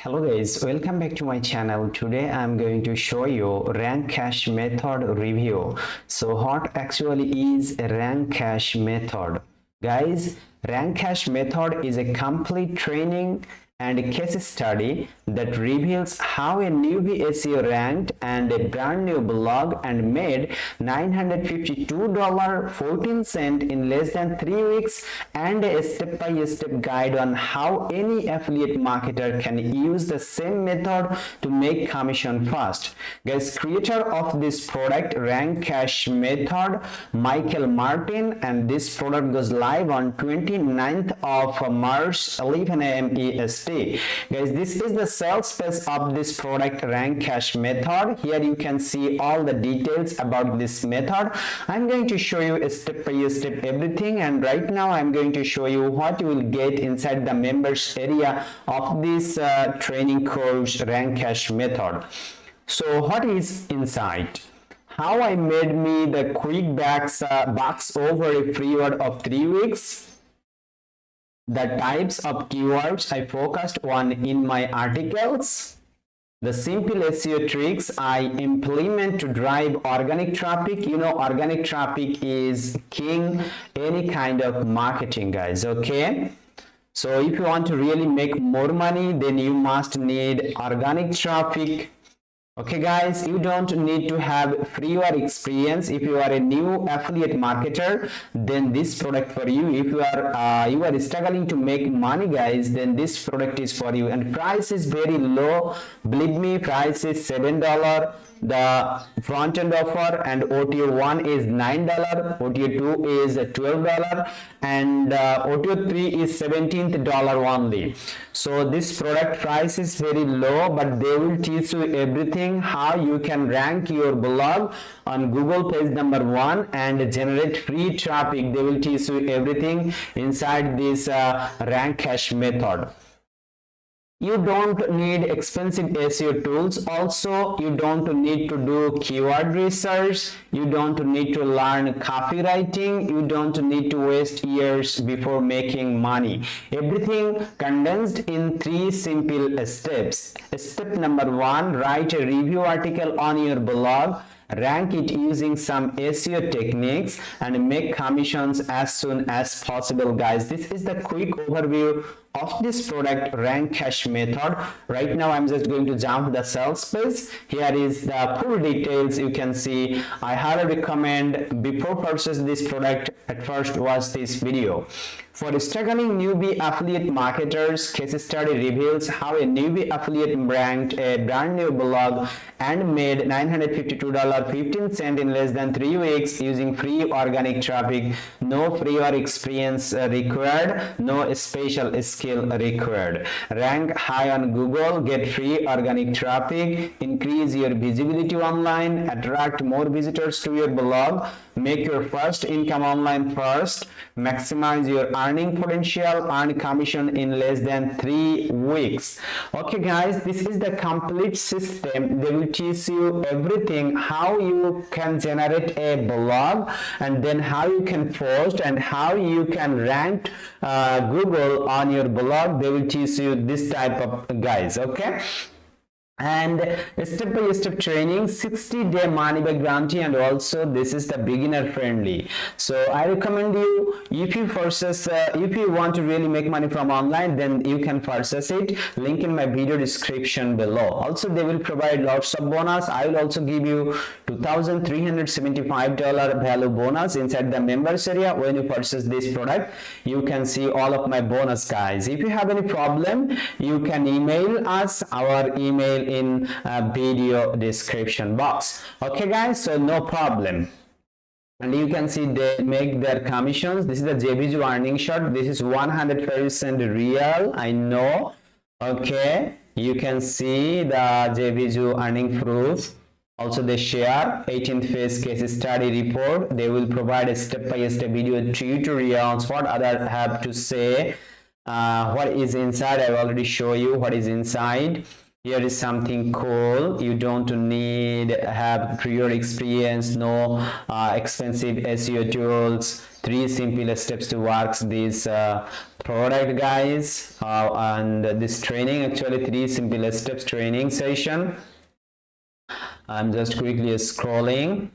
Hello guys, welcome back to my channel. Today I'm going to show you rank cache method review. So what actually is a rank cache method? Guys, rank cache method is a complete training and a case study that reveals how a newbie SEO ranked and a brand new blog and made $952.14 in less than 3 weeks, and a step-by-step guide on how any affiliate marketer can use the same method to make commission fast. Guys, creator of this product rank cache method, Michael Martin, and this product goes live on 29th of March 11 a.m. EST. Guys, this is the sales page of this product rank cache method. Here you can see all the details about this method. I'm going to show you step by step everything, and right now I'm going to show you what you will get inside the members area of this training course rank cache method. So what is inside? How I made me the quick bucks over a period of 3 weeks. The types of keywords I focused on in my articles, the simple SEO tricks I implement to drive organic traffic. You know, organic traffic is king any kind of marketing, guys. Okay, so if you want to really make more money, then you must need organic traffic. Okay guys, you don't need to have prior experience. If you are a new affiliate marketer, then this product for you. If you are struggling to make money, guys, then this product is for you. And price is very low. Believe me, price is $7. The front end offer and OTO 1 is $9, OTO 2 is $12, and OTO 3 is $17 only. So this product price is very low, but they will teach you everything how you can rank your blog on Google page number 1 and generate free traffic. They will teach you everything inside this rank cache method. You don't need expensive SEO tools. Also, you don't need to do keyword research. You don't need to learn copywriting. You don't need to waste years before making money. Everything condensed in 3 simple steps. Step number 1, write a review article on your blog. Rank it using some SEO techniques and make commissions as soon as possible, guys. This is the quick overview of this product rank cache method. Right now I'm just going to jump the sales page. Here is the full details. You can see I highly recommend before purchase this product, at first watch this video. For struggling newbie affiliate marketers, case study reveals how a newbie affiliate ranked a brand new blog and made $952.15 in less than 3 weeks using free organic traffic. No prior experience required, no special skill required. Rank high on Google, get free organic traffic, increase your visibility online, attract more visitors to your blog, make your first income online first, maximize your earning potential, earn commission in less than 3 weeks. Okay guys, this is the complete system. They will teach you everything, how you can generate a blog, and then how you can post and how you can rank Google on your blog. They will teach you this type of guys. Okay, and step-by-step training, 60-day money-back guarantee, and also this is the beginner friendly. So I recommend you, if you want to really make money from online, then you can purchase it. Link in my video description below. Also they will provide lots of bonus. I will also give you $2,375 value bonus inside the members area. When you purchase this product, you can see all of my bonus, guys. If you have any problem, you can email us. Our email in video description box. Okay guys, so no problem. And you can see they make their commissions. This is the JVG earning shot. This is 100% real, I know. Okay, you can see the JVG earning proof. Also they share 18th phase case study report. They will provide a step-by-step video tutorials, what others have to say. What is inside, I will already show you what is inside. Here is something cool. You don't need have prior experience, no expensive SEO tools. 3 simple steps to work this product, guys, and this training, actually 3 simple steps training session. I'm just quickly scrolling.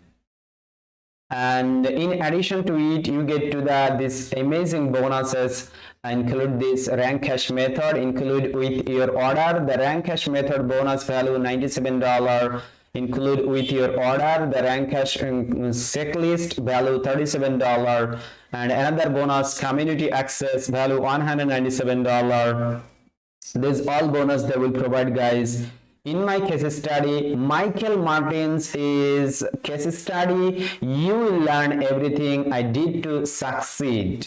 And in addition to it, you get to this amazing bonuses, include this rank cash method, include with your order. The rank cash method bonus value $97, include with your order. The rank cash checklist value $37, and another bonus community access value $197. This all bonus they will provide, guys. In my case study, Michael Martin's is case study. You will learn everything I did to succeed.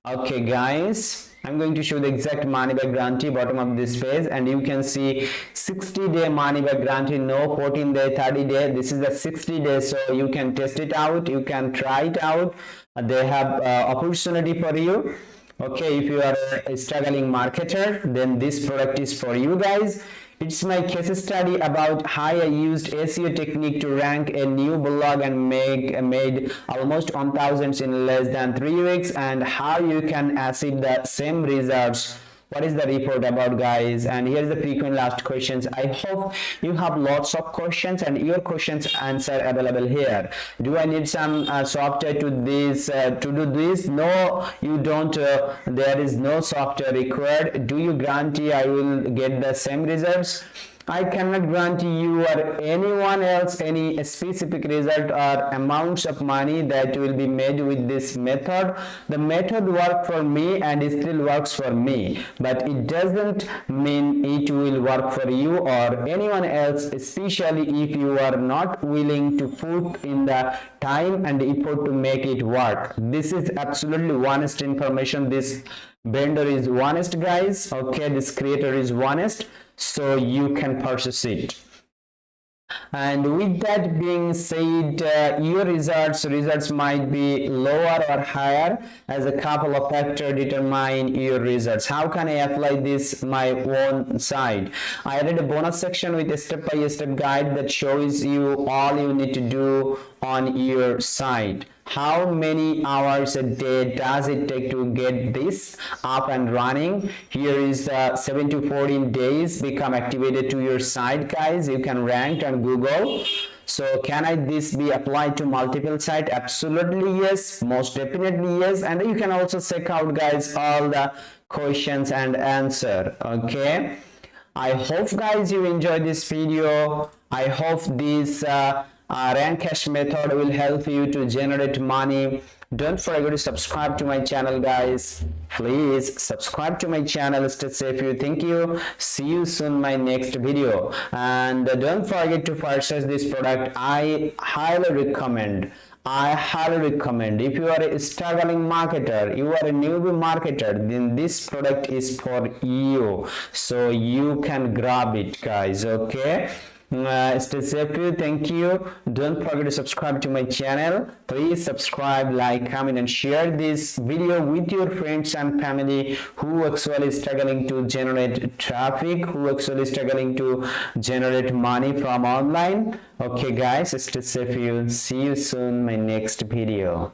Okay, guys, I'm going to show the exact money back guarantee bottom of this page, and you can see 60-day money back guarantee, no 14-day, 30-day. This is the 60 days, so you can test it out, you can try it out. They have opportunity for you. Okay, if you are a struggling marketer, then this product is for you, guys. It's my case study about how I used SEO technique to rank a new blog and made almost 1,000 in less than 3 weeks, and how you can achieve the same results. What is the report about, guys? And here's the frequent asked questions. I hope you have lots of questions, and your questions answer available here. Do I need some software to do this? No, you don't. There is no software required. Do you guarantee I will get the same results? I cannot guarantee you or anyone else any specific result or amounts of money that will be made with this method. The method worked for me and it still works for me, but it doesn't mean it will work for you or anyone else, especially if you are not willing to put in the time and effort to make it work. This is absolutely honest information. This vendor is honest, guys. Okay, this creator is honest, so you can purchase it. And with that being said, your results might be lower or higher, as a couple of factors determine your results. How can I apply this my own side? I added a bonus section with a step-by-step guide that shows you all you need to do on your site. How many hours a day does it take to get this up and running? Here is the 7 to 14 days become activated to your site, guys. You can rank on Google. So can this be applied to multiple sites? Absolutely yes, most definitely yes. And you can also check out, guys, all the questions and answer. Okay, I hope, guys, you enjoyed this video. I hope this rank cash method will help you to generate money. Don't forget to subscribe to my channel, guys. Please subscribe to my channel. Stay safe. Thank you. See you soon my next video. And don't forget to purchase this product. I highly recommend. If you are a struggling marketer, you are a newbie marketer, then this product is for you, so you can grab it, guys. Okay, stay safe. Thank you. Don't forget to subscribe to my channel. Please subscribe, like, comment, and share this video with your friends and family who actually struggling to generate traffic, who actually struggling to generate money from online. Okay, guys, stay safe. See you soon my next video.